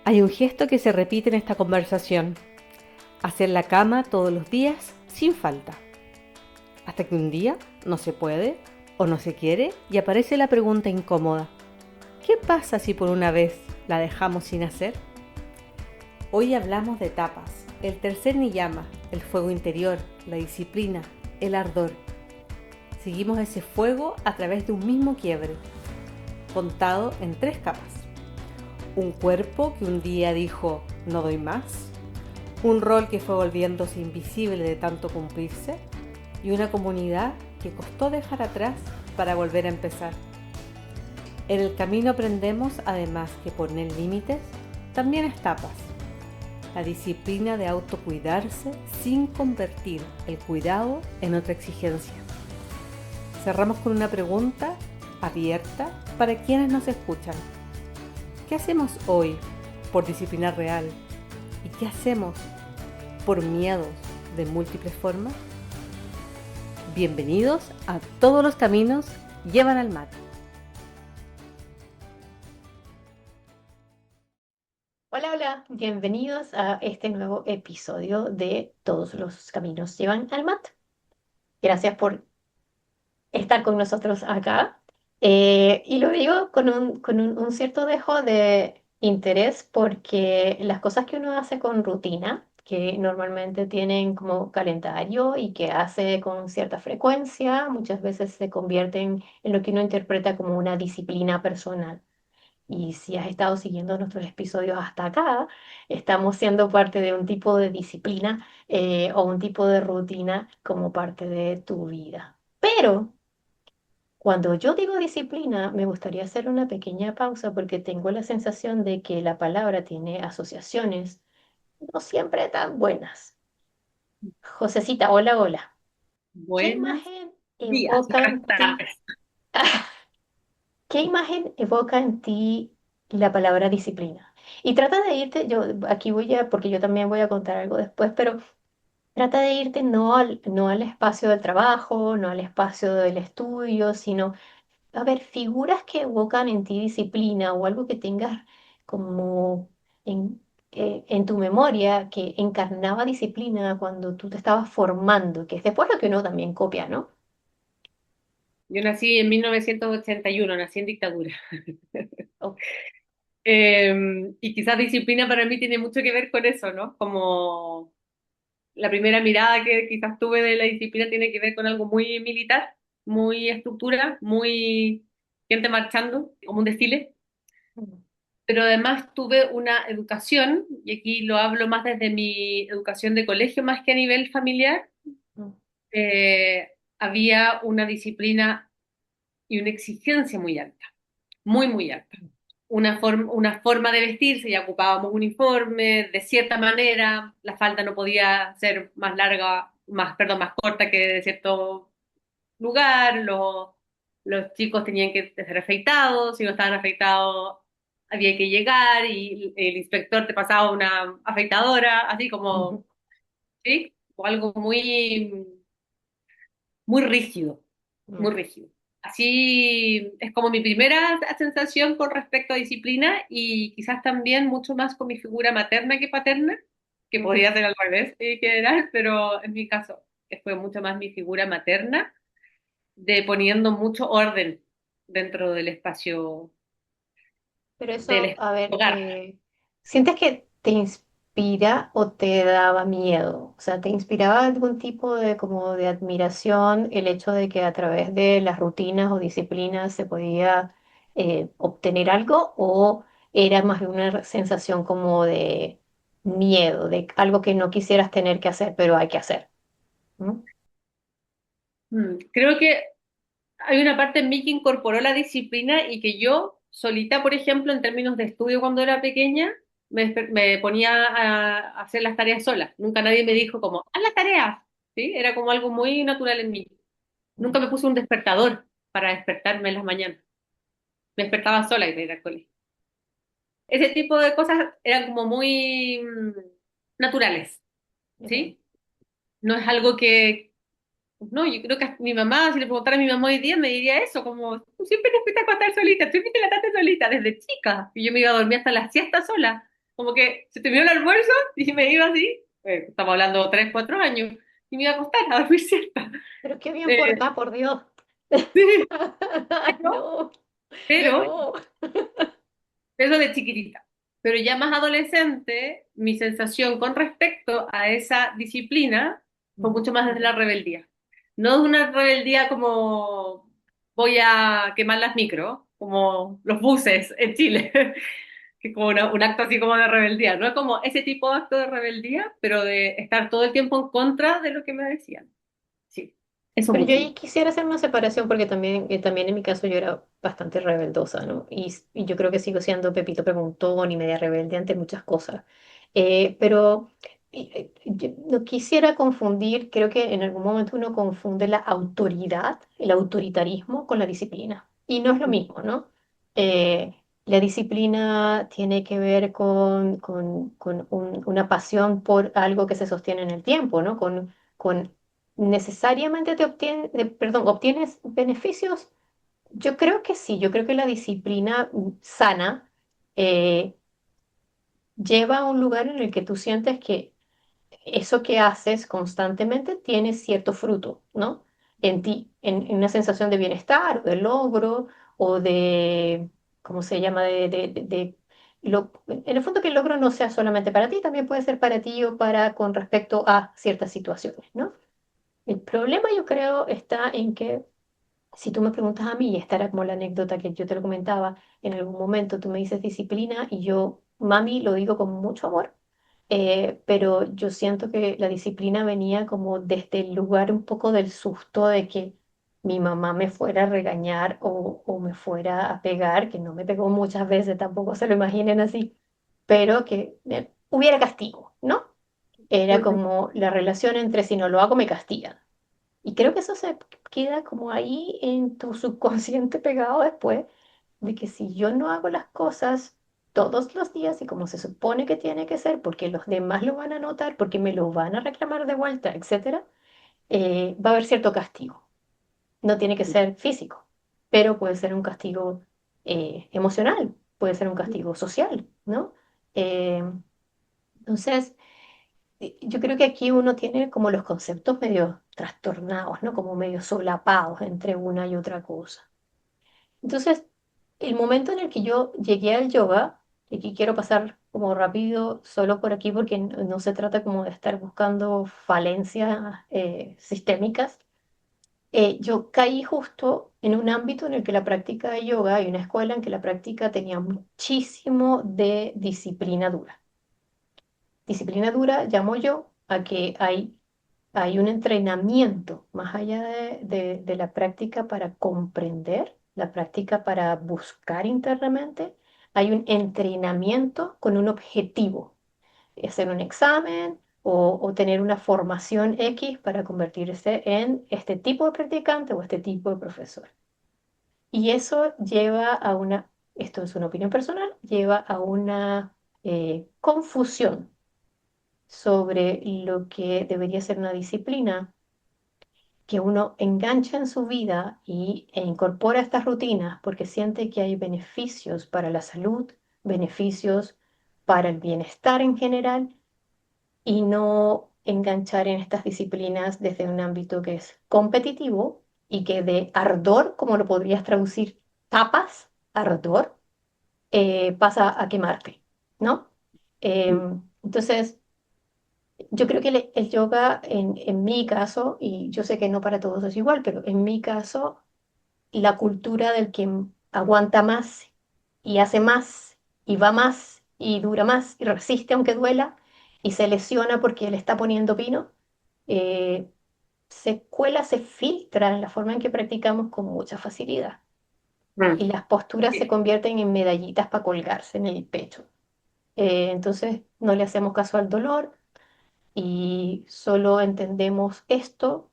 Hay un gesto que se repite en esta conversación: hacer la cama todos los días sin falta. Hasta que un día no se puede o no se quiere y aparece la pregunta incómoda: ¿qué pasa si por una vez la dejamos sin hacer? Hoy hablamos de etapas: el tercer niyama, el fuego interior, la disciplina, el ardor. Seguimos ese fuego a través de un mismo quiebre, contado en tres capas. Un cuerpo que un día dijo no doy más, un rol que fue volviéndose invisible de tanto cumplirse y una comunidad que costó dejar atrás para volver a empezar. En el camino aprendemos además que poner límites también es tapas. La disciplina de autocuidarse sin convertir el cuidado en otra exigencia. Cerramos con una pregunta abierta para quienes nos escuchan. ¿Qué hacemos hoy por disciplina real? ¿Y qué hacemos por miedos de múltiples formas? Bienvenidos a Todos los caminos llevan al mar. Hola, hola, bienvenidos a este nuevo episodio de Todos los caminos llevan al mat. Gracias por estar con nosotros acá. Y lo digo con un cierto dejo de interés porque las cosas que uno hace con rutina, que normalmente tienen como calendario y que hace con cierta frecuencia, muchas veces se convierten en lo que uno interpreta como una disciplina personal. Y si has estado siguiendo nuestros episodios hasta acá, estamos siendo parte de un tipo de disciplina o un tipo de rutina como parte de tu vida. Pero cuando yo digo disciplina, me gustaría hacer una pequeña pausa porque tengo la sensación de que la palabra tiene asociaciones no siempre tan buenas. Josecita, hola, hola. ¿Qué Buenos imagen días, evoca buenas en ti? tardes. ¿Qué imagen evoca en ti la palabra disciplina? Y trata de irte, yo aquí voy a, porque yo también voy a contar algo después, pero trata de irte no al espacio del trabajo, no al espacio del estudio, sino, a ver, figuras que evocan en ti disciplina o algo que tengas como en tu memoria que encarnaba disciplina cuando tú te estabas formando, que es después lo que uno también copia, ¿no? Yo nací en 1981, nací en dictadura. O- Y quizás disciplina para mí tiene mucho que ver con eso, ¿no? Como la primera mirada que quizás tuve de la disciplina tiene que ver con algo muy militar, muy estructura, muy gente marchando, como un desfile. Pero además tuve una educación, y aquí lo hablo más desde mi educación de colegio, más que a nivel familiar. Había una disciplina y una exigencia muy alta, muy, muy alta. Una forma de vestirse, ya ocupábamos uniforme de cierta manera, la falda no podía ser más larga, perdón, más corta que de cierto lugar, los chicos tenían que ser afeitados, si no estaban afeitados había que llegar y el inspector te pasaba una afeitadora, así como, Ujú. ¿sí? O algo muy, muy rígido, muy Mm. rígido. Así es como mi primera sensación con respecto a disciplina y quizás también mucho más con mi figura materna que paterna, que Ujú. podría ser al revés en general, pero en mi caso fue mucho más mi figura materna de poniendo mucho orden dentro Pero del eso, a ver, hogar. ¿sientes que te inspira o te daba miedo? O sea, ¿te inspiraba algún tipo de como de admiración el hecho de que a través de las rutinas o disciplinas se podía obtener algo? ¿O era más bien una sensación como de miedo, de algo que no quisieras tener que hacer, pero hay que hacer? ¿Mm? Creo que hay una parte en mí que incorporó la disciplina y que yo solita, por ejemplo, en términos de estudio cuando era pequeña, me ponía a hacer las tareas sola. Nunca nadie me dijo como, haz las tareas, ¿sí? Era como algo muy natural en mí. Nunca Mm. me puse un despertador para despertarme en las mañanas. Me despertaba sola y me iba al colegio. Ese tipo de cosas eran como muy naturales, Ok. ¿sí? No es algo que, no, yo creo que a mi mamá, si le preguntara a mi mamá hoy día, me diría eso, como, tú siempre te fuiste a acostar solita, tú siempre te la solita desde chica, y yo me iba a dormir hasta la siesta sola. Como que se terminó el almuerzo y me iba así, estamos hablando 3, 4 años, y me iba a acostar a dormir siesta. Pero qué bien Eh, portá, por Dios. sí, pero, No, pero no. eso de chiquitita. Pero ya más adolescente, mi sensación con respecto a esa disciplina fue Ujú. mucho más desde la rebeldía. No de una rebeldía como voy a quemar las micros, como los buses en Chile, que es como un acto así como de rebeldía. No es como ese tipo de acto de rebeldía, pero de estar todo el tiempo en contra de lo que me decían. Sí, eso Pero yo mucho. ahí quisiera hacer una separación porque también en mi caso yo era bastante rebeldosa, ¿no? Y yo creo que sigo siendo Pepito Preguntón y media rebelde ante muchas cosas. Pero yo no quisiera confundir, creo que en algún momento uno confunde la autoridad, el autoritarismo con la disciplina. Y no es lo mismo, ¿no? La disciplina tiene que ver con una pasión por algo que se sostiene en el tiempo, ¿no? Con necesariamente obtienes beneficios. Yo creo que sí, yo creo que la disciplina sana eh, lleva a un lugar en el que tú sientes que eso que haces constantemente tiene cierto fruto, ¿no? En ti, en una sensación de bienestar, o de logro, o de, ¿cómo se llama? En el fondo que el logro no sea solamente para ti, también puede ser para ti o para con respecto a ciertas situaciones, ¿no? El problema yo creo está en que si tú me preguntas a mí, y esta era como la anécdota que yo te lo comentaba, en algún momento tú me dices disciplina y yo, mami, lo digo con mucho amor, pero yo siento que la disciplina venía como desde el lugar un poco del susto de que mi mamá me fuera a regañar o me fuera a pegar, que no me pegó muchas veces, tampoco se lo imaginen así, pero que hubiera castigo, ¿no? Era Ujú. como la relación entre si no lo hago me castigan. Y creo que eso se queda como ahí en tu subconsciente pegado después, de que si yo no hago las cosas todos los días y como se supone que tiene que ser, porque los demás lo van a notar, porque me lo van a reclamar de vuelta, etcétera, va a haber cierto castigo. No tiene que ser físico, pero puede ser un castigo emocional, puede ser un castigo social, ¿no? Eh, entonces, yo creo que aquí uno tiene como los conceptos medio trastornados, ¿no? Como medio solapados entre una y otra cosa. Entonces, el momento en el que yo llegué al yoga, y aquí quiero pasar como rápido solo por aquí porque no se trata como de estar buscando falencias sistémicas, yo caí justo en un ámbito en el que la práctica de yoga y una escuela en que la práctica tenía muchísimo de disciplina dura. Disciplina dura llamo yo a que hay un entrenamiento más allá de la práctica para comprender, la práctica para buscar internamente. Hay un entrenamiento con un objetivo, hacer un examen o tener una formación X para convertirse en este tipo de practicante o este tipo de profesor. Y eso lleva a esto es una opinión personal, lleva a una confusión sobre lo que debería ser una disciplina que uno engancha en su vida e incorpora estas rutinas porque siente que hay beneficios para la salud, beneficios para el bienestar en general y no enganchar en estas disciplinas desde un ámbito que es competitivo y que de ardor, como lo podrías traducir, tapas, ardor, pasa a quemarte, ¿no? Entonces, yo creo que el yoga, en mi caso, y yo sé que no para todos es igual, pero en mi caso, la cultura del que aguanta más y hace más y va más y dura más y resiste aunque duela y se lesiona porque le está poniendo pino, eh, se cuela, se filtra en la forma en que practicamos con mucha facilidad. Mm. Y las posturas se Sí. convierten en medallitas para colgarse en el pecho. Entonces no le hacemos caso al dolor y solo entendemos esto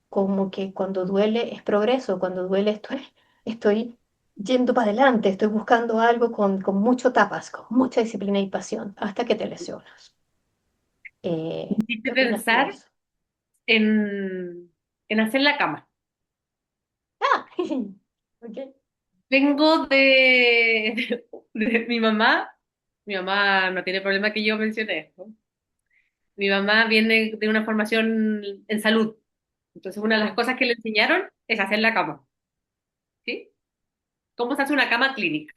como que cuando duele es progreso, cuando duele estoy yendo para adelante, estoy buscando algo con mucho tapas, con mucha disciplina y pasión, hasta que te lesionas. Hiciste ¿Qué opinas tú de pensar eso? en hacer la cama. Ah, ok. Vengo de mi mamá. Mi mamá no tiene problema que yo mencione esto. Mi mamá viene de una formación en salud. Entonces, una de las Mm. cosas que le enseñaron es hacer la cama, ¿sí? ¿Cómo se hace una cama clínica?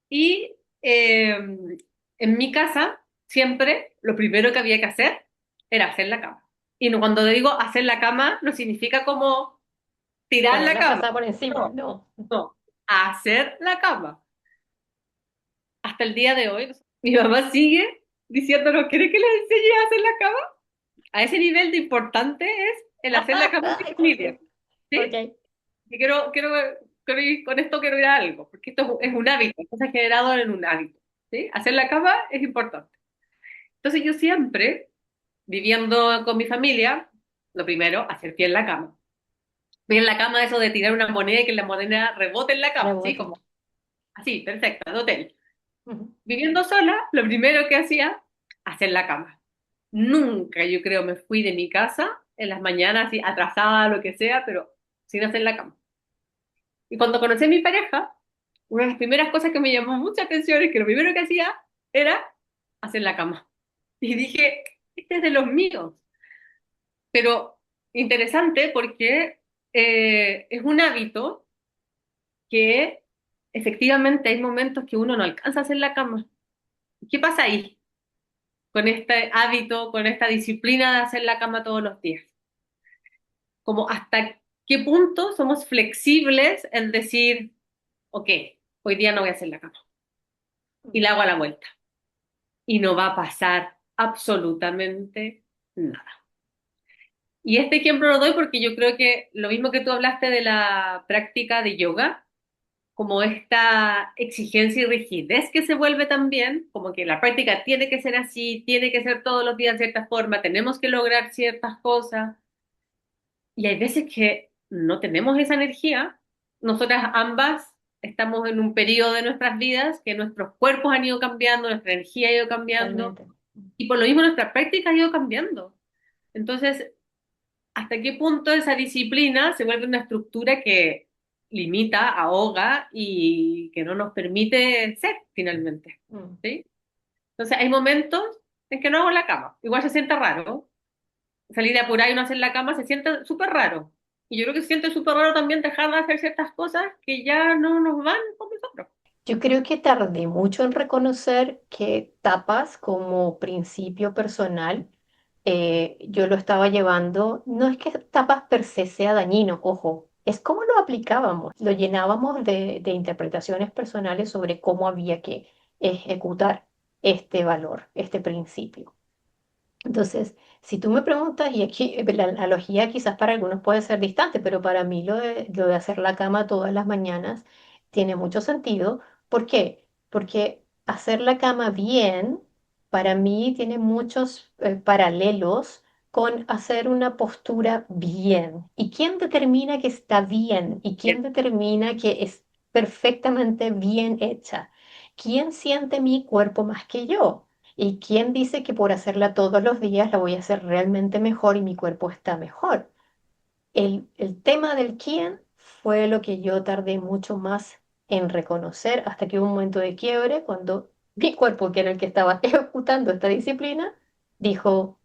Y en mi casa, siempre lo primero que había que hacer era hacer la cama. Y cuando digo hacer la cama, no significa como tirar Poner la la cama. frazada por encima, No, no. no. Hacer la cama. Hasta el día de hoy, mi mamá sigue diciéndonos, ¿quiere que le enseñe a hacer la cama? A ese nivel de importante es el hacer la cama en mi Ay, familia. ¿Sí? ok. Y con esto quiero ir a algo, porque esto es un hábito, esto se ha generado en un hábito. ¿Sí? Hacer la cama es importante. Entonces yo siempre, viviendo con mi familia, lo primero, hacer pie en la cama. Pie en la cama, eso de tirar una moneda y que la moneda rebote en la cama, ¿sí? Rebote. Como así, perfecta, de hotel. Ujú. Viviendo sola, lo primero que hacía, hacer la cama. Nunca, yo creo, me fui de mi casa en las mañanas, así, atrasada, lo que sea, pero sin hacer la cama. Y cuando conocí a mi pareja, una de las primeras cosas que me llamó mucha atención es que lo primero que hacía era hacer la cama. Y dije, este es de los míos. Pero interesante porque es un hábito que efectivamente hay momentos que uno no alcanza a hacer la cama. ¿Qué pasa ahí con este hábito, con esta disciplina de hacer la cama todos los días? Como hasta qué punto somos flexibles en decir, ok, hoy día no voy a hacer la cama y la hago a la vuelta y no va a pasar absolutamente nada. Y este ejemplo lo doy porque yo creo que lo mismo que tú hablaste de la práctica de yoga, como esta exigencia y rigidez que se vuelve también, como que la práctica tiene que ser así, tiene que ser todos los días de cierta forma, tenemos que lograr ciertas cosas, y hay veces que no tenemos esa energía. Nosotras ambas estamos en un periodo de nuestras vidas que nuestros cuerpos han ido cambiando, nuestra energía ha ido cambiando, Totalmente. y por lo mismo nuestra práctica ha ido cambiando. Entonces, ¿hasta qué punto esa disciplina se vuelve una estructura que limita, ahoga y que no nos permite ser finalmente? Mm. ¿Sí? Entonces hay momentos en que no hago la cama. Igual se siente raro. Salir de apurar y no hacer la cama se siente súper raro. Y yo creo que se siente súper raro también dejar de hacer ciertas cosas que ya no nos van con nosotros. Yo creo que tardé mucho en reconocer que tapas como principio personal, yo lo estaba llevando, no es que tapas per se sea dañino, ojo, es cómo lo aplicábamos, lo llenábamos de interpretaciones personales sobre cómo había que ejecutar este valor, este principio. Entonces, si tú me preguntas, y aquí la analogía quizás para algunos puede ser distante, pero para mí lo de hacer la cama todas las mañanas tiene mucho sentido. ¿Por qué? Porque hacer la cama bien, para mí tiene muchos paralelos con hacer una postura bien. ¿Y quién determina que está bien? ¿Y quién determina que es perfectamente bien hecha? ¿Quién siente mi cuerpo más que yo? ¿Y quién dice que por hacerla todos los días la voy a hacer realmente mejor y mi cuerpo está mejor? El tema del quién fue lo que yo tardé mucho más en reconocer hasta que hubo un momento de quiebre cuando mi cuerpo, que era el que estaba ejecutando esta disciplina, dijo,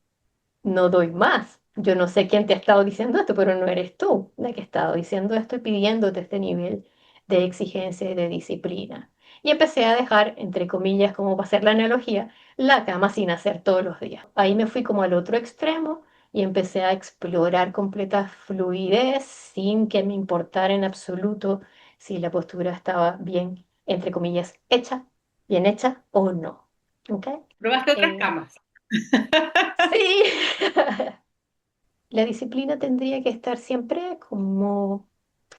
no doy más. Yo no sé quién te ha estado diciendo esto, pero no eres tú la que ha estado diciendo esto y pidiéndote este nivel de exigencia y de disciplina. Y empecé a dejar, entre comillas, como para hacer la analogía, la cama sin hacer todos los días. Ahí me fui como al otro extremo y empecé a explorar completa fluidez sin que me importara en absoluto si la postura estaba bien, entre comillas, hecha, bien hecha o no. ¿Ok? Probaste otras Eh, camas. sí. La disciplina tendría que estar siempre como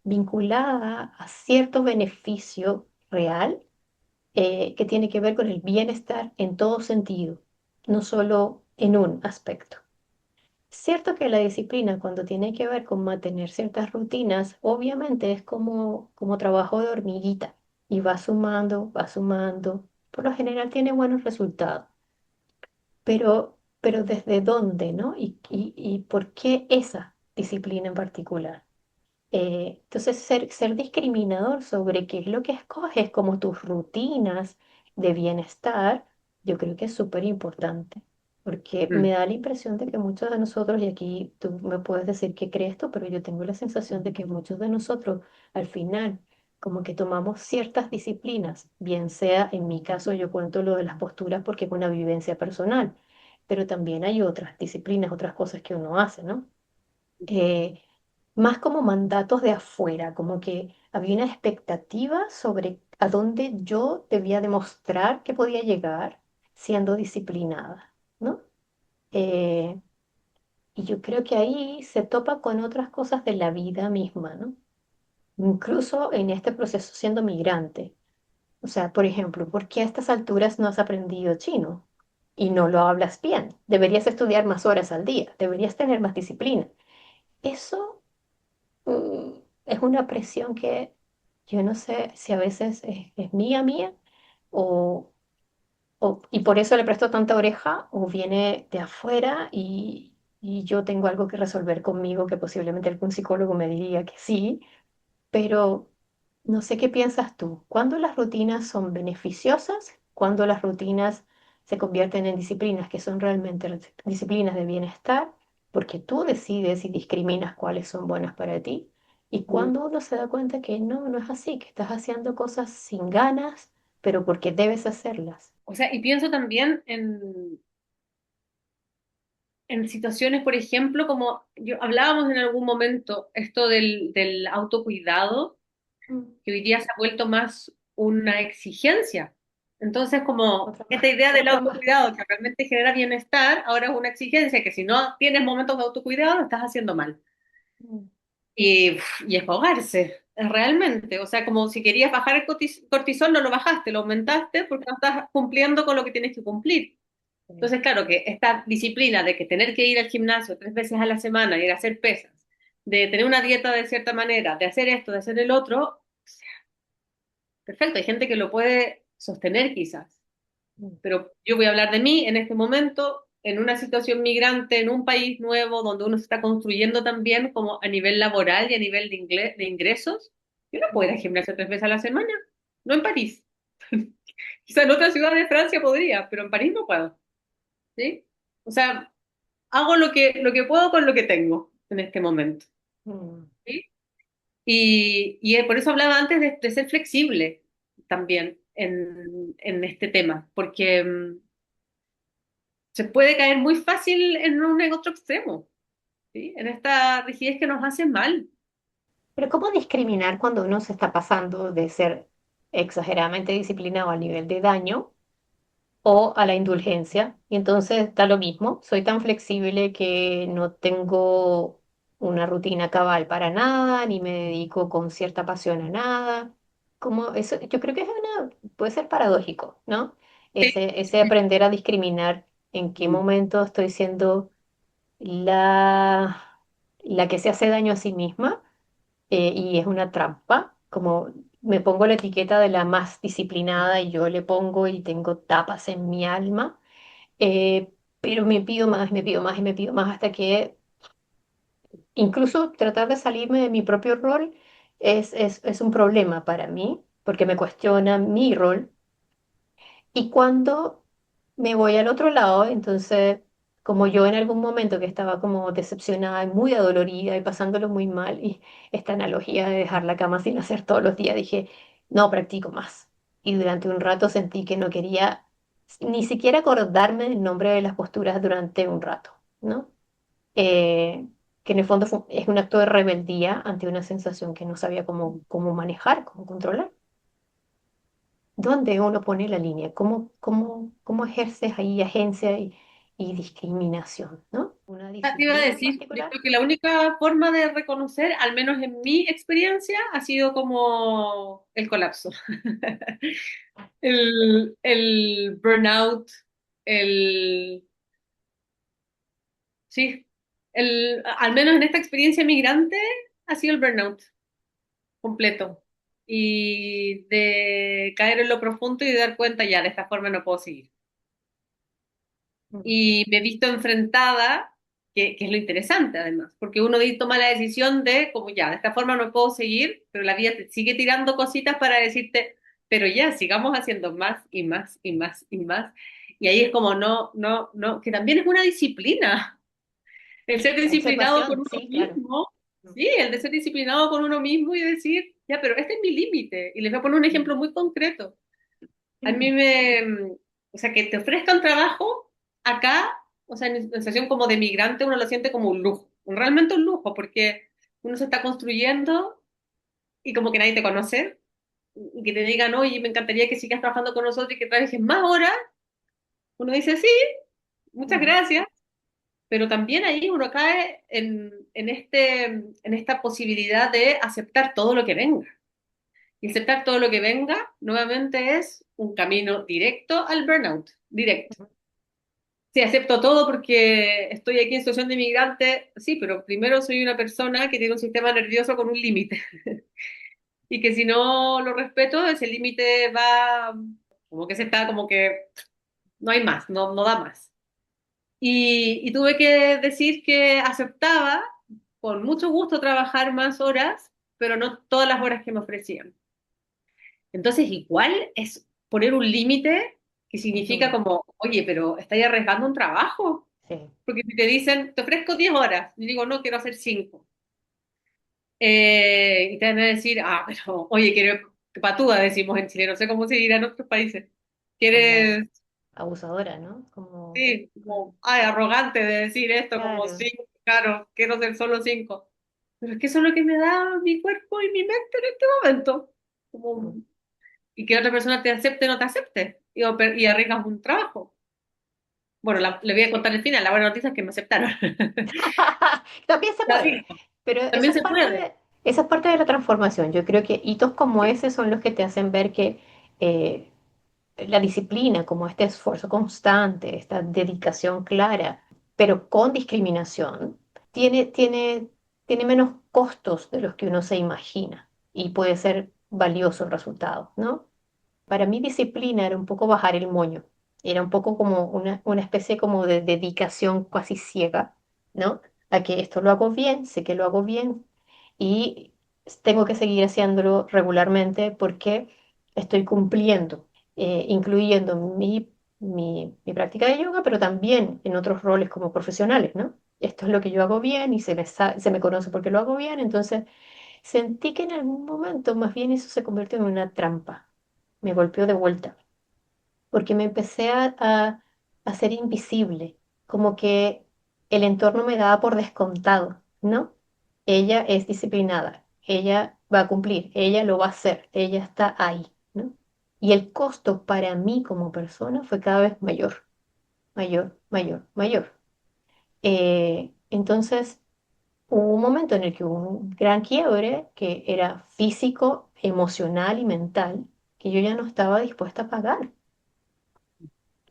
vinculada a cierto beneficio real que tiene que ver con el bienestar en todo sentido, no solo en un aspecto. Cierto que la disciplina, cuando tiene que ver con mantener ciertas rutinas, obviamente es como trabajo de hormiguita y va sumando, por lo general tiene buenos resultados, pero ¿desde dónde, no? ¿Y por qué esa disciplina en particular? Entonces, ser discriminador sobre qué es lo que escoges como tus rutinas de bienestar, yo creo que es súper importante, porque me Mm. da la impresión de que muchos de nosotros, y aquí tú me puedes decir que crees esto, pero yo tengo la sensación de que muchos de nosotros al final como que tomamos ciertas disciplinas, bien sea en mi caso yo cuento lo de las posturas porque es una vivencia personal, pero también hay otras disciplinas, otras cosas que uno hace, ¿no? eh, Más como mandatos de afuera, como que había una expectativa sobre a dónde yo debía demostrar que podía llegar siendo disciplinada, ¿no? Eh, y yo creo que ahí se topa con otras cosas de la vida misma, ¿no? Incluso en este proceso siendo migrante. O sea, por ejemplo, ¿por qué a estas alturas no has aprendido chino y no lo hablas bien? Deberías estudiar más horas al día, deberías tener más disciplina. Eso es una presión que yo no sé si a veces es mía, o, y por eso le presto tanta oreja, o viene de afuera y yo tengo algo que resolver conmigo, que posiblemente algún psicólogo me diría que sí, pero no sé qué piensas tú. ¿Cuándo las rutinas son beneficiosas? ¿Cuándo las rutinas se convierten en disciplinas que son realmente disciplinas de bienestar? Porque tú decides y discriminas cuáles son buenas para ti. Y Mm. cuando uno se da cuenta que no, no es así, que estás haciendo cosas sin ganas, pero porque debes hacerlas. O sea, y pienso también en situaciones, por ejemplo, como hablábamos en algún momento, esto del autocuidado, Mm. que hoy día se ha vuelto más una exigencia. Entonces, como Otra esta más, idea del otra más. autocuidado que realmente genera bienestar, ahora es una exigencia que si no tienes momentos de autocuidado, lo estás haciendo mal. Mm. Y es para ahogarse, realmente. O sea, como si querías bajar el cortisol, no lo bajaste, lo aumentaste porque no estás cumpliendo con lo que tienes que cumplir. Sí. Entonces, claro, que esta disciplina de que tener que ir al gimnasio 3 veces a la semana, ir a hacer pesas, de tener una dieta de cierta manera, de hacer esto, de hacer el otro, perfecto, hay gente que lo puede sostener quizás, Mm. pero yo voy a hablar de mí en este momento, en una situación migrante, en un país nuevo, donde uno se está construyendo también como a nivel laboral y a nivel de ingresos. Yo no puedo ir al gimnasio 3 veces a la semana, no en París. Quizás en otra ciudad de Francia podría, pero en París no puedo, ¿sí? O sea, hago lo que puedo con lo que tengo en este momento, Mm. ¿sí? Y por eso hablaba antes de ser flexible también en este tema, porque se puede caer muy fácil en un en otro extremo, ¿sí? En esta rigidez que nos hace mal. Pero ¿cómo discriminar cuando uno se está pasando de ser exageradamente disciplinado a nivel de daño o a la indulgencia? Y entonces da lo mismo, soy tan flexible que no tengo una rutina cabal para nada, ni me dedico con cierta pasión a nada. Como eso, yo creo que puede ser paradójico, ¿no? Sí, Ese aprender a discriminar en qué mm, momento estoy siendo la, la que se hace daño a sí misma, y es una trampa, como me pongo la etiqueta de la más disciplinada y yo le pongo y tengo tapas en mi alma, pero me pido más, me pido más y me pido más hasta que incluso tratar de salirme de mi propio rol es un problema para mí, porque me cuestiona mi rol. Y cuando me voy al otro lado, entonces, como yo en algún momento que estaba como decepcionada y muy adolorida y pasándolo muy mal, y esta analogía de dejar la cama sin hacer todos los días, dije, no practico más. Y durante un rato sentí que no quería ni siquiera acordarme del nombre de las posturas durante un rato, ¿no? Que en el fondo es un acto de rebeldía ante una sensación que no sabía cómo manejar, cómo controlar. ¿Dónde uno pone la línea? ¿Cómo ejerces ahí agencia y discriminación, ¿no? ¿Una te iba a disciplina en decir, yo particular? creo que la única forma de reconocer, al menos en mi experiencia, ha sido como el colapso. El burnout, el, sí, al menos en esta experiencia migrante, ha sido el burnout completo. Y de caer en lo profundo y de dar cuenta ya, de esta forma no puedo seguir. Mm. Y me he visto enfrentada, que es lo interesante además, porque uno toma la decisión de, como ya, de esta forma no puedo seguir, pero la vida te sigue tirando cositas para decirte, pero ya, sigamos haciendo más y más y más y más. Y ahí es como, no, no, no, que también es una disciplina. El ser disciplinado con Observación, uno sí, claro. mismo, sí, el de ser disciplinado con uno mismo y decir, ya, pero este es mi límite. Y les voy a poner un Mm. ejemplo muy concreto. A mí me, o sea, que te ofrezcan trabajo acá, o sea, en situación como de migrante, uno lo siente como un lujo, realmente un lujo, porque uno se está construyendo y como que nadie te conoce, y que te digan, oye, me encantaría que sigas trabajando con nosotros y que trabajes más horas, uno dice, sí, muchas Mm. gracias, pero también ahí uno cae en esta posibilidad de aceptar todo lo que venga. Y aceptar todo lo que venga, nuevamente, es un camino directo al burnout, directo. Sí, acepto todo porque estoy aquí en situación de inmigrante, sí, pero primero soy una persona que tiene un sistema nervioso con un límite y que si no lo respeto, ese límite va como que se está, como que no hay más, no, no da más. Y tuve que decir que aceptaba con mucho gusto trabajar más horas, pero no todas las horas que me ofrecían. Entonces, igual es poner un límite que significa Ujú. como, oye, pero estáis arriesgando un trabajo. Sí. Porque si te dicen, te ofrezco 10 horas, y digo, no, quiero hacer 5. Y te van a decir, ah, pero, oye, quiero, que patúa, decimos en Chile, no sé cómo se dirá en otros países. Como ¿Quieres, abusadora, ¿no? Como, sí, como, ay, arrogante de decir esto, como claro. 5, claro, quiero ser solo 5? Pero es que eso es lo que me da mi cuerpo y mi mente en este momento. Como, Mm. y que otra persona te acepte o no te acepte, y arriesgas un trabajo. Bueno, le voy a contar el final, la buena noticia es que me aceptaron. También se puede, Sí, pero también se puede. esa es parte de la transformación. Yo creo que hitos como ese son los que te hacen ver que eh, la disciplina, como este esfuerzo constante, esta dedicación clara, pero con discriminación, tiene, tiene, tiene menos costos de los que uno se imagina y puede ser valioso el resultado, ¿no? Para mí disciplina era un poco bajar el moño, era un poco como una especie como de dedicación casi ciega, ¿no? A que esto lo hago bien, sé que lo hago bien y tengo que seguir haciéndolo regularmente porque estoy cumpliendo, incluyendo mi práctica de yoga, pero también en otros roles como profesionales, ¿no? Esto es lo que yo hago bien y se me conoce porque lo hago bien, entonces sentí que en algún momento más bien eso se convirtió en una trampa, me golpeó de vuelta, porque me empecé a ser invisible, como que el entorno me daba por descontado, ¿no? Ella es disciplinada, ella va a cumplir, ella lo va a hacer, ella está ahí, ¿no? Y el costo para mí como persona fue cada vez mayor, mayor, mayor, mayor. Entonces, hubo un momento en el que hubo un gran quiebre que era físico, emocional y mental, que yo ya no estaba dispuesta a pagar.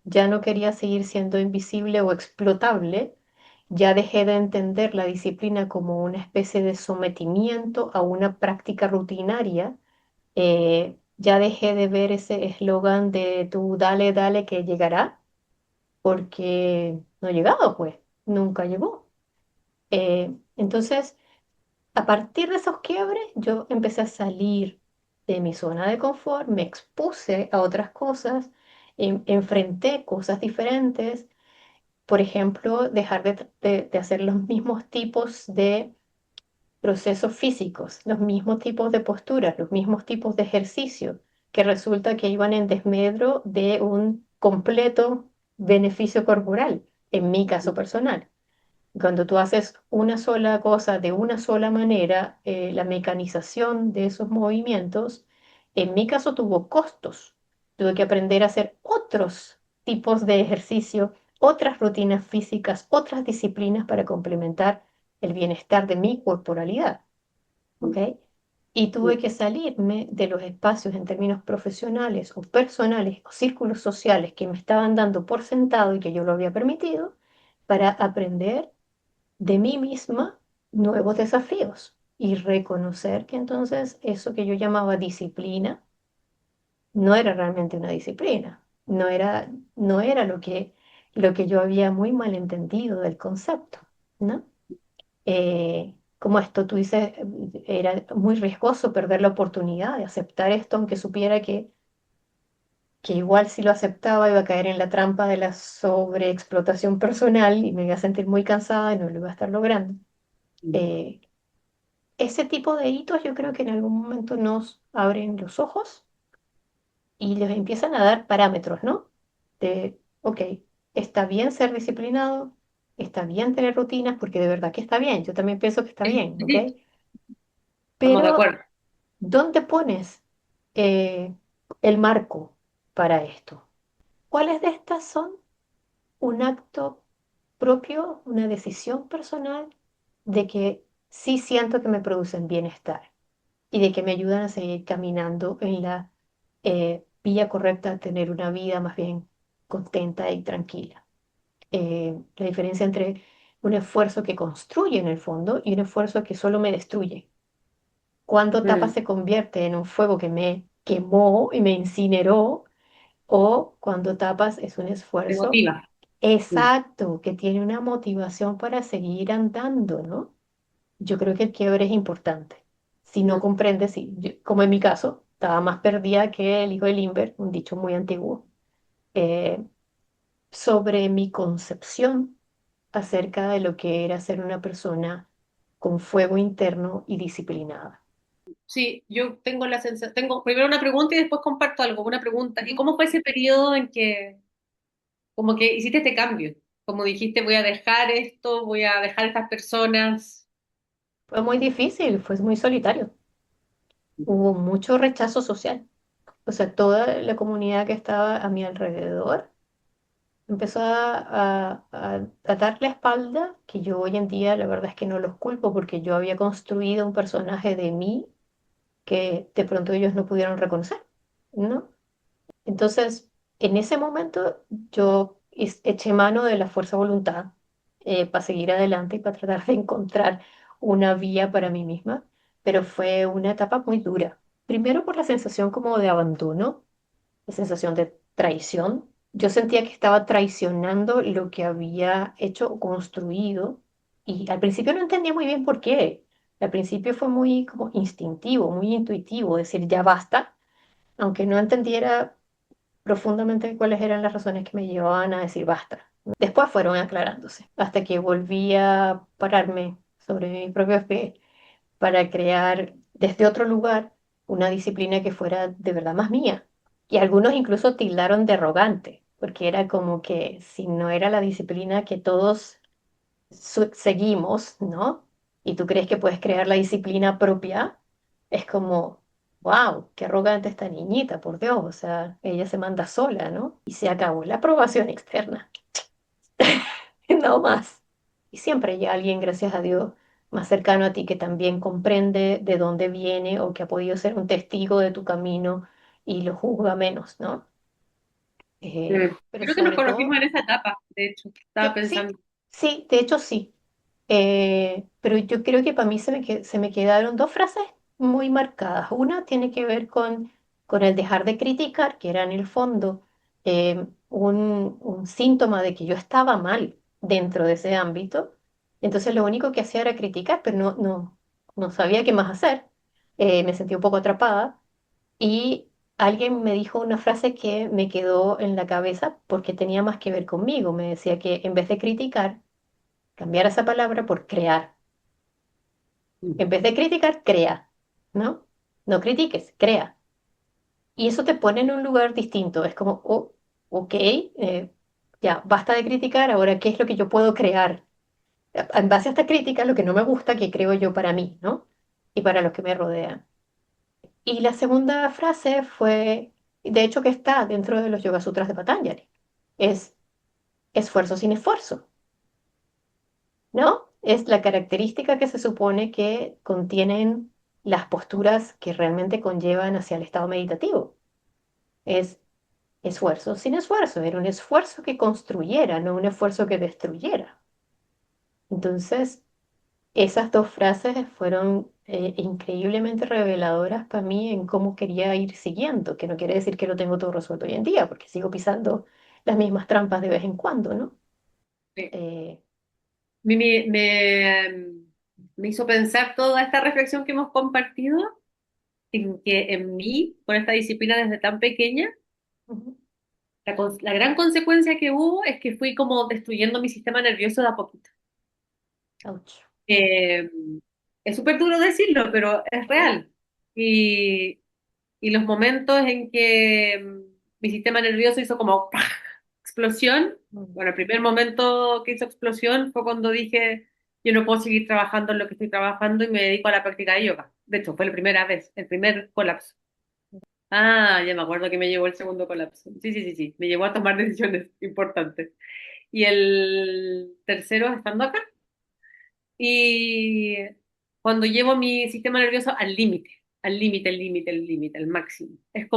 Ya no quería seguir siendo invisible o explotable, ya dejé de entender la disciplina como una especie de sometimiento a una práctica rutinaria, ya dejé de ver ese eslogan de tú dale, dale que llegará, porque no ha llegado, pues, nunca llegó. Entonces, a partir de esos quiebres, yo empecé a salir de mi zona de confort, me expuse a otras cosas, enfrenté cosas diferentes. Por ejemplo, dejar de hacer los mismos tipos de procesos físicos, los mismos tipos de posturas, los mismos tipos de ejercicio, que resulta que iban en desmedro de un completo beneficio corporal, en mi caso personal. Cuando tú haces una sola cosa de una sola manera, la mecanización de esos movimientos, en mi caso tuvo costos. Tuve que aprender a hacer otros tipos de ejercicio, otras rutinas físicas, otras disciplinas para complementar el bienestar de mi corporalidad. ¿Ok? Y tuve que salirme de los espacios en términos profesionales o personales o círculos sociales que me estaban dando por sentado y que yo lo había permitido para aprender de mí misma nuevos desafíos y reconocer que entonces eso que yo llamaba disciplina no era realmente una disciplina, no era lo que yo había muy mal entendido del concepto, ¿no? Como esto, tú dices, era muy riesgoso perder la oportunidad de aceptar esto, aunque supiera que que igual si lo aceptaba iba a caer en la trampa de la sobreexplotación personal y me iba a sentir muy cansada y no lo iba a estar logrando. Eh, Ese tipo de hitos yo creo que en algún momento nos abren los ojos y les empiezan a dar parámetros, ¿no? De, ok, está bien ser disciplinado, está bien tener rutinas, porque de verdad que está bien, yo también pienso que está Sí, bien, sí, ¿ok? sí, estamos de Pero, acuerdo. ¿dónde pones eh, el marco para esto? ¿Cuáles de estas son un acto propio, una decisión personal de que sí siento que me producen bienestar y de que me ayudan a seguir caminando en la vía correcta a tener una vida más bien contenta y tranquila? La diferencia entre un esfuerzo que construye en el fondo y un esfuerzo que solo me destruye. Cuando tapa Mm, se convierte en un fuego que me quemó y me incineró, o cuando tapas es un me esfuerzo motiva. Mm, exacto, que tiene una motivación para seguir andando, ¿no? Yo creo que el quiebre es importante. Si no mm. comprendes, si, como en mi caso, estaba más perdida que el hijo de Limber, un dicho muy antiguo, eh, sobre mi concepción acerca de lo que era ser una persona con fuego interno y disciplinada. Sí, yo tengo la sensación, tengo primero una pregunta y después comparto algo, una pregunta. ¿Y cómo fue ese periodo en que como que hiciste este cambio? Como dijiste, voy a dejar esto, voy a dejar estas personas. Fue muy difícil, fue muy solitario. Hubo mucho rechazo social. O sea, toda la comunidad que estaba a mi alrededor empezó a dar la espalda, que yo hoy en día la verdad es que no los culpo porque yo había construido un personaje de mí que de pronto ellos no pudieron reconocer, ¿no? Entonces, en ese momento yo eché mano de la fuerza de voluntad para seguir adelante y para tratar de encontrar una vía para mí misma, pero fue una etapa muy dura. Primero por la sensación como de abandono, la sensación de traición. Yo sentía que estaba traicionando lo que había hecho o construido y al principio no entendía muy bien por qué. Al principio fue muy como instintivo, muy intuitivo, decir ya basta, aunque no entendiera profundamente cuáles eran las razones que me llevaban a decir basta. Después fueron aclarándose, hasta que volví a pararme sobre mi propio pie para crear desde otro lugar una disciplina que fuera de verdad más mía. Y algunos incluso tildaron de arrogante, porque era como que si no era la disciplina que todos seguimos, ¿no? Y tú crees que puedes crear la disciplina propia, es como, wow, qué arrogante esta niñita, por Dios, o sea, ella se manda sola, ¿no? Y se acabó la aprobación externa, no más. Y siempre hay alguien, gracias a Dios, más cercano a ti que también comprende de dónde viene o que ha podido ser un testigo de tu camino y lo juzga menos, ¿no? Mm. Pero Creo que nos sobre conocimos todo, en esa etapa, de hecho, estaba sí, pensando. sí, de hecho sí. Pero yo creo que para mí se me quedaron dos frases muy marcadas. Una tiene que ver con el dejar de criticar, que era en el fondo un síntoma de que yo estaba mal dentro de ese ámbito. Entonces lo único que hacía era criticar, pero no sabía qué más hacer. Me sentí un poco atrapada y alguien me dijo una frase que me quedó en la cabeza porque tenía más que ver conmigo. Me decía que en vez de criticar, cambiar esa palabra por crear. Mm. En vez de criticar, crea, ¿no? No critiques, crea. Y eso te pone en un lugar distinto. Es como, oh, ok, ya, basta de criticar, ahora, ¿qué es lo que yo puedo crear? En base a esta crítica, lo que no me gusta, que creo yo para mí, ¿no? Y para los que me rodean. Y la segunda frase fue, de hecho, que está dentro de los Yoga Sutras de Patanjali, es esfuerzo sin esfuerzo. ¿No? Es la característica que se supone que contienen las posturas que realmente conllevan hacia el estado meditativo. Es esfuerzo sin esfuerzo, era un esfuerzo que construyera, no un esfuerzo que destruyera. Entonces, esas dos frases fueron increíblemente reveladoras para mí en cómo quería ir siguiendo, que no quiere decir que lo tengo todo resuelto hoy en día, porque sigo pisando las mismas trampas de vez en cuando, ¿no? Sí. Eh, Me, me, me, me hizo pensar toda esta reflexión que hemos compartido, en que en mí, con esta disciplina desde tan pequeña, Ujú. La gran consecuencia que hubo es que fui como destruyendo mi sistema nervioso de a poquito. Ouch. Eh, es súper duro decirlo, pero es Sí. real. Y, y los momentos en que mi sistema nervioso hizo como ¡pah! Explosión, Mm. bueno, el primer momento que hizo explosión fue cuando dije, yo no puedo seguir trabajando en lo que estoy trabajando y me dedico a la práctica de yoga. De hecho, fue la primera vez, el primer colapso. Ah, ya me acuerdo que me llevó el segundo colapso. Sí, sí, sí, sí, me llevó a tomar decisiones importantes. Y el tercero estando acá. Y cuando llevo mi sistema nervioso al límite, al límite, al límite, al límite, al máximo. Es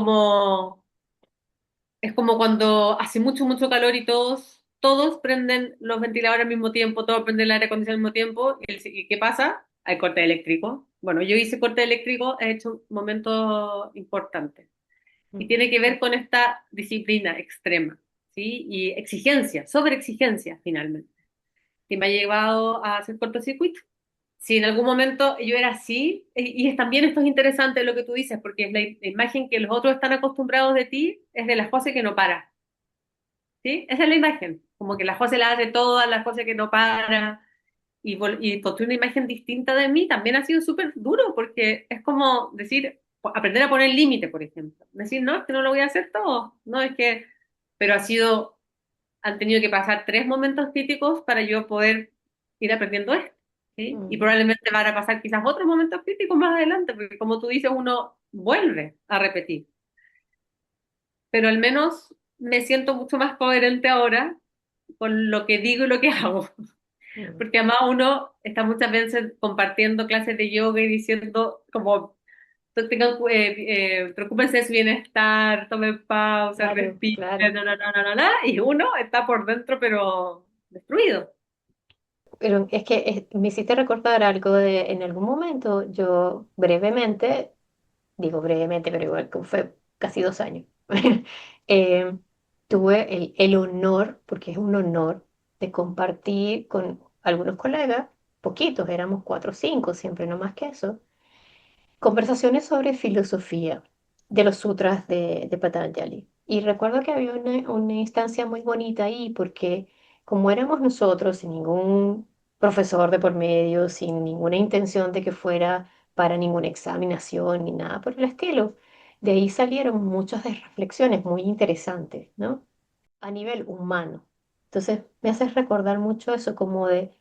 como cuando hace mucho, mucho calor y todos prenden los ventiladores al mismo tiempo, todos prenden el aire acondicionado al mismo tiempo. ¿Y qué pasa? Hay corte eléctrico. Bueno, yo hice corte eléctrico, he hecho momentos importantes. Y Mm. tiene que ver con esta disciplina extrema, ¿sí? Y exigencia, sobreexigencia, finalmente, que me ha llevado a hacer cortocircuito. Si en algún momento yo era así, también esto es interesante lo que tú dices, porque es la imagen que los otros están acostumbrados de ti, es de la José que no para, ¿sí? Esa es la imagen, como que la José la hace todas, la José que no para, y construir una imagen distinta de mí también ha sido súper duro, porque es como decir, aprender a poner límite, por ejemplo. Decir, no, es que no lo voy a hacer todo, no, es que, pero han tenido que pasar tres momentos críticos para yo poder ir aprendiendo esto, ¿sí? Y Mm. probablemente van a pasar quizás otros momentos críticos más adelante, porque como tú dices, uno vuelve a repetir. Pero al menos me siento mucho más coherente ahora con lo que digo y lo que hago. Mm. Porque además uno está muchas veces compartiendo clases de yoga y diciendo como, preocúpense de su bienestar, tomen pausa, Claro, respiren, claro. y uno está por dentro pero destruido. Pero es que me hiciste recordar algo de, en algún momento, yo brevemente, digo brevemente, pero igual que fue casi 2 años, eh, tuve el honor, porque es un honor, de compartir con algunos colegas, poquitos, éramos 4 o 5, siempre no más que eso, conversaciones sobre filosofía de los sutras de Patanjali. Y recuerdo que había una instancia muy bonita ahí porque como éramos nosotros, sin ningún profesor de por medio, sin ninguna intención de que fuera para ninguna examinación ni nada por el estilo, de ahí salieron muchas de reflexiones muy interesantes, ¿no? A nivel humano. Entonces me hace recordar mucho eso como de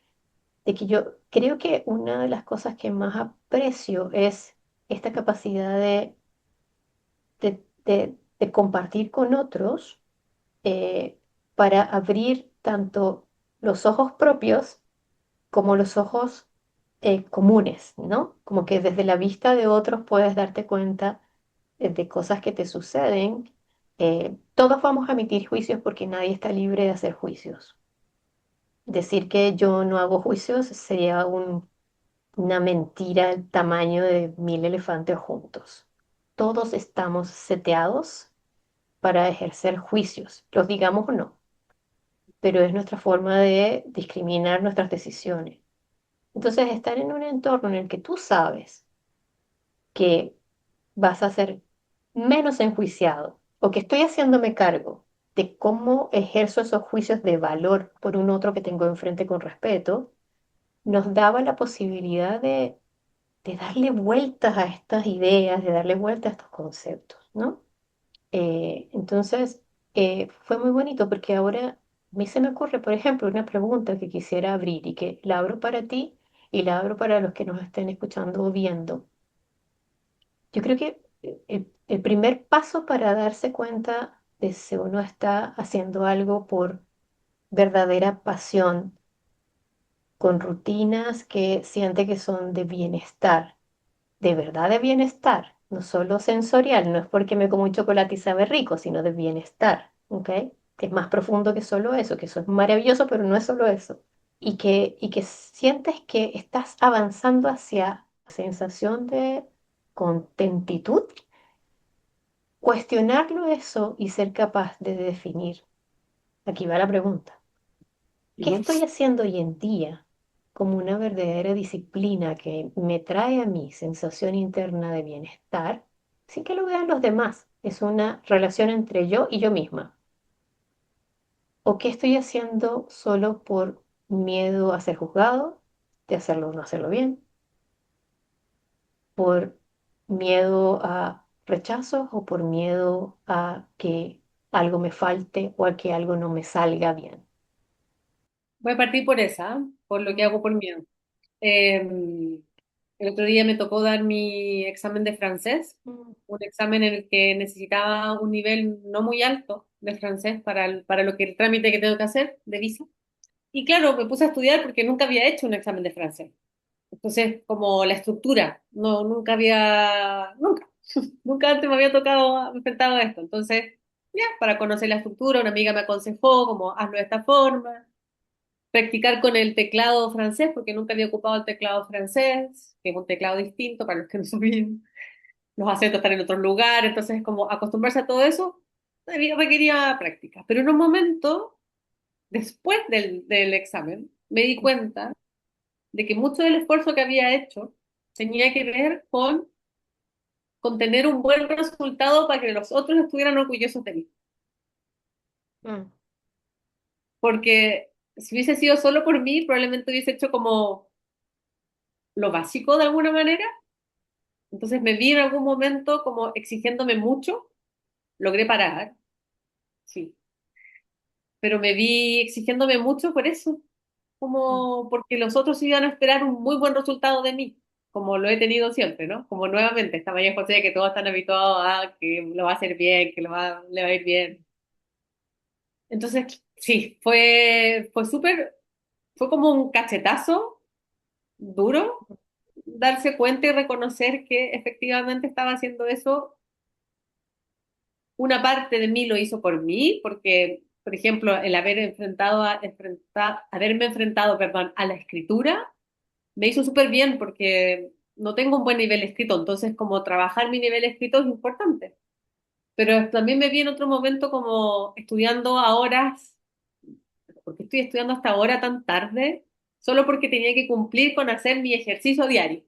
que yo creo que una de las cosas que más aprecio es esta capacidad de compartir con otros para abrir tanto los ojos propios como los ojos comunes, ¿no? Como que desde la vista de otros puedes darte cuenta de cosas que te suceden. Todos vamos a emitir juicios porque nadie está libre de hacer juicios. Decir que yo no hago juicios sería una mentira del tamaño de 1000 elefantes juntos. Todos estamos seteados para ejercer juicios, los digamos o no, pero es nuestra forma de discriminar nuestras decisiones. Entonces, estar en un entorno en el que tú sabes que vas a ser menos enjuiciado o que estoy haciéndome cargo de cómo ejerzo esos juicios de valor por un otro que tengo enfrente con respeto, nos daba la posibilidad de darle vueltas a estas ideas, de darle vueltas a estos conceptos, ¿no? Entonces, fue muy bonito porque ahora a mí se me ocurre, por ejemplo, una pregunta que quisiera abrir y que la abro para ti y la abro para los que nos estén escuchando o viendo. Yo creo que el primer paso para darse cuenta de si uno está haciendo algo por verdadera pasión, con rutinas que siente que son de bienestar, de verdad de bienestar, no solo sensorial, no es porque me como un chocolate y sabe rico, sino de bienestar, ¿ok? Que es más profundo que solo eso, que eso es maravilloso, pero no es solo eso. Y que sientes que estás avanzando hacia la sensación de contentitud, cuestionarlo eso y ser capaz de definir. Aquí va la pregunta. ¿Qué Ujú. estoy haciendo hoy en día como una verdadera disciplina que me trae a mí sensación interna de bienestar sin que lo vean los demás? es una relación entre yo y yo misma. ¿O qué estoy haciendo solo por miedo a ser juzgado, de hacerlo o no hacerlo bien, por miedo a rechazos o por miedo a que algo me falte o a que algo no me salga bien? Voy a partir por esa, por lo que hago por miedo. El otro día me tocó dar mi examen de francés, Mm, un examen en el que necesitaba un nivel no muy alto de francés para lo que el trámite que tengo que hacer de visa. Y claro, me puse a estudiar porque nunca había hecho un examen de francés. Entonces, como la estructura, no, nunca antes me había tocado enfrentado a esto. Entonces, ya, para conocer la estructura, una amiga me aconsejó como hazlo de esta forma, practicar con el teclado francés, porque nunca había ocupado el teclado francés, que es un teclado distinto para los que no sabían. Los acentos están en otros lugares, entonces como acostumbrarse a todo eso requería práctica. Pero en un momento, después del examen, me di cuenta de que mucho del esfuerzo que había hecho tenía que ver con tener un buen resultado para que los otros estuvieran orgullosos de mí. mm, Porque si hubiese sido solo por mí, probablemente hubiese hecho como lo básico de alguna manera. Entonces me vi en algún momento como exigiéndome mucho, logré parar, sí, pero me vi exigiéndome mucho por eso, mm, como porque los otros iban a esperar un muy buen resultado de mí, como lo he tenido siempre, ¿no? Como nuevamente, esta María José que todos están habituados a que lo va a hacer bien, le va a ir bien. Entonces, sí, fue como un cachetazo duro darse cuenta y reconocer que efectivamente estaba haciendo eso. Una parte de mí lo hizo por mí, porque, por ejemplo, el haberme enfrentado, perdón, a la escritura me hizo súper bien porque no tengo un buen nivel escrito, entonces como trabajar mi nivel escrito es importante. Pero también me vi en otro momento como estudiando a horas, porque estoy estudiando hasta ahora tan tarde, solo porque tenía que cumplir con hacer mi ejercicio diario.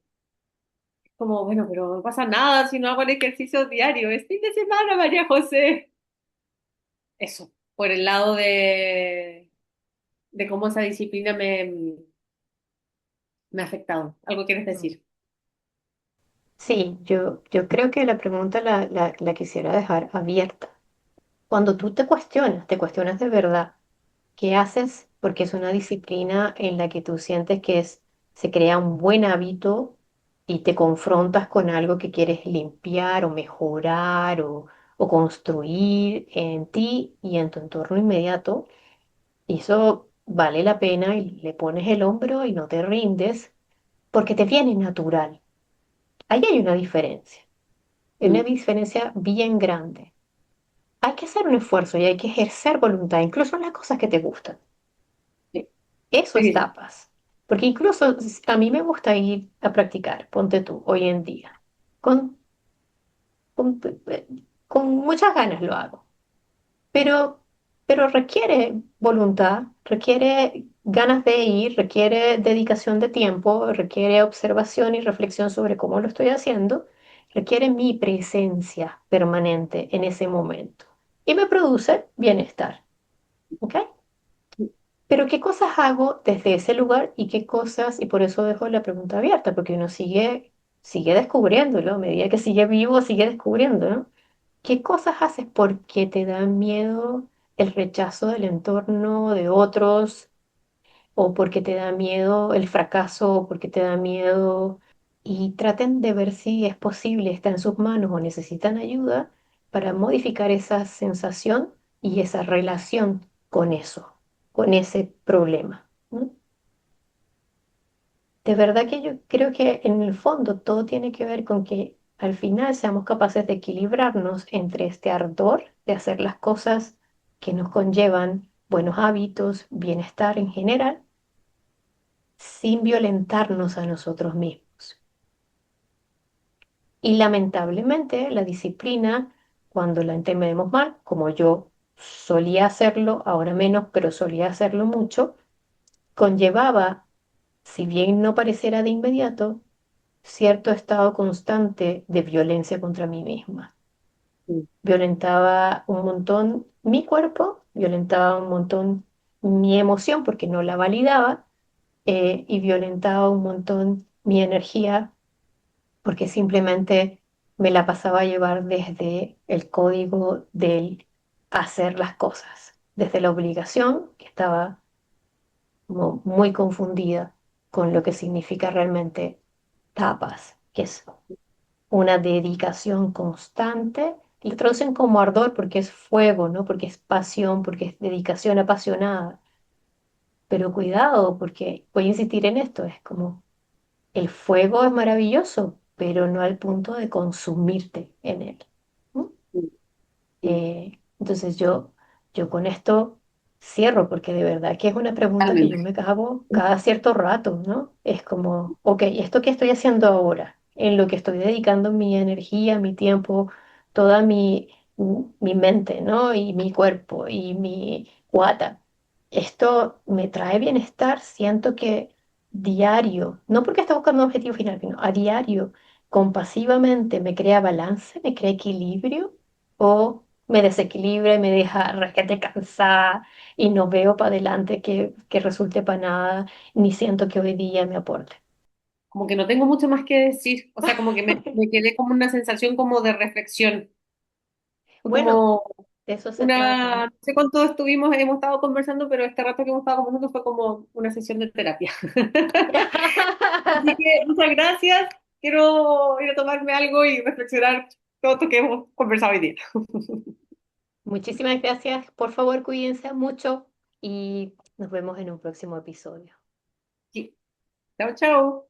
Como, bueno, pero no pasa nada si no hago el ejercicio diario, es fin de semana, María José. Eso, por el lado de cómo esa disciplina me ha afectado. ¿Algo quieres mm. decir? Sí, yo creo que la pregunta la quisiera dejar abierta. Cuando tú te cuestionas de verdad, ¿qué haces? Porque es una disciplina en la que tú sientes que se crea un buen hábito y te confrontas con algo que quieres limpiar o mejorar o construir en ti y en tu entorno inmediato. Y eso vale la pena y le pones el hombro y no te rindes porque te viene natural. Ahí hay una Mm, diferencia bien grande. Hay que hacer un esfuerzo y hay que ejercer voluntad, incluso en las cosas que te gustan. sí, Eso es sí, tapas. Porque incluso a mí me gusta ir a practicar, ponte tú, hoy en día. Con, con, con muchas ganas lo hago. Pero, pero requiere voluntad, requiere ganas de ir, requiere dedicación de tiempo, requiere observación y reflexión sobre cómo lo estoy haciendo, requiere mi presencia permanente en ese momento. Y me produce bienestar. ¿Ok? Pero ¿qué cosas hago desde ese lugar y qué cosas, y por eso dejo la pregunta abierta, porque uno sigue descubriéndolo, a medida que sigue vivo, sigue descubriendo, ¿no? ¿Qué cosas haces porque te da miedo el rechazo del entorno, de otros, o porque te da miedo el fracaso, o porque te da miedo? Y traten de ver si es posible, está en sus manos o necesitan ayuda para modificar esa sensación y esa relación con eso, con ese problema, ¿no? De verdad que yo creo que en el fondo todo tiene que ver con que al final seamos capaces de equilibrarnos entre este ardor de hacer las cosas que nos conllevan buenos hábitos, bienestar en general, sin violentarnos a nosotros mismos. Y lamentablemente la disciplina, cuando la entendemos mal, como yo solía hacerlo, ahora menos, pero solía hacerlo mucho, conllevaba, si bien no pareciera de inmediato, cierto estado constante de violencia contra mí misma. violentaba un montón mi cuerpo, violentaba un montón mi emoción porque no la validaba, y violentaba un montón mi energía porque simplemente me la pasaba a llevar desde el código del hacer las cosas, desde la obligación, que estaba como muy confundida con lo que significa realmente tapas, que es una dedicación constante. Lo traducen como ardor porque es fuego, ¿no? Porque es pasión, porque es dedicación apasionada. Pero cuidado, porque voy a insistir en esto, es como el fuego es maravilloso, pero no al punto de consumirte en él. ¿No? Entonces yo con esto cierro, porque de verdad que es una pregunta que yo Totalmente. me hago cada cierto rato, ¿no? Es como, ok, ¿esto qué estoy haciendo ahora? En lo que estoy dedicando mi energía, mi tiempo, toda mi mente, ¿no? Y mi cuerpo y mi guata. Esto me trae bienestar, siento que diario, no porque esté buscando un objetivo final, sino a diario, compasivamente me crea balance, me crea equilibrio o me desequilibra y me deja requete cansada y no veo para adelante que resulte para nada, ni siento que hoy día me aporte. Como que no tengo mucho más que decir, o sea, como que me quedé como una sensación como de reflexión. Fue Bueno, como de eso se trata, una, ¿no? no sé cuánto hemos estado conversando, pero este rato que hemos estado conversando fue como una sesión de terapia. Así que muchas gracias. Quiero ir a tomarme algo y reflexionar todo lo que hemos conversado hoy día. Muchísimas gracias, por favor, cuídense mucho y nos vemos en un próximo episodio. Sí. Chao, chao.